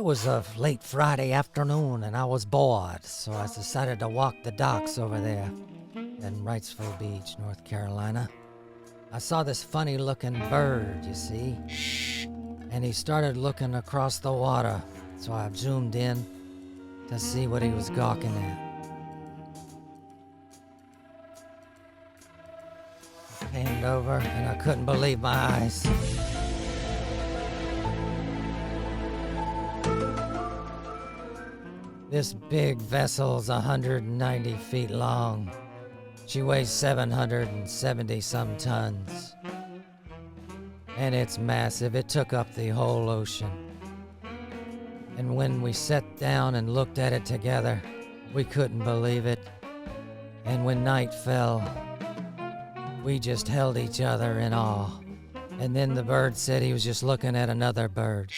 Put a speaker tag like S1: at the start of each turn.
S1: was a late Friday afternoon and I was bored, so I decided to walk the docks over there in Wrightsville Beach, North Carolina. I saw this funny looking bird, you see, and he started looking across the water, so I zoomed in to see what he was gawking at. I panned over and I couldn't believe my eyes. This big vessel's 190 feet long. She weighs 770 some tons. And it's massive. It took up the whole ocean. And when we sat down and looked at it together, we couldn't believe it. And when night fell, we just held each other in awe. And then the bird said he was just looking at another bird.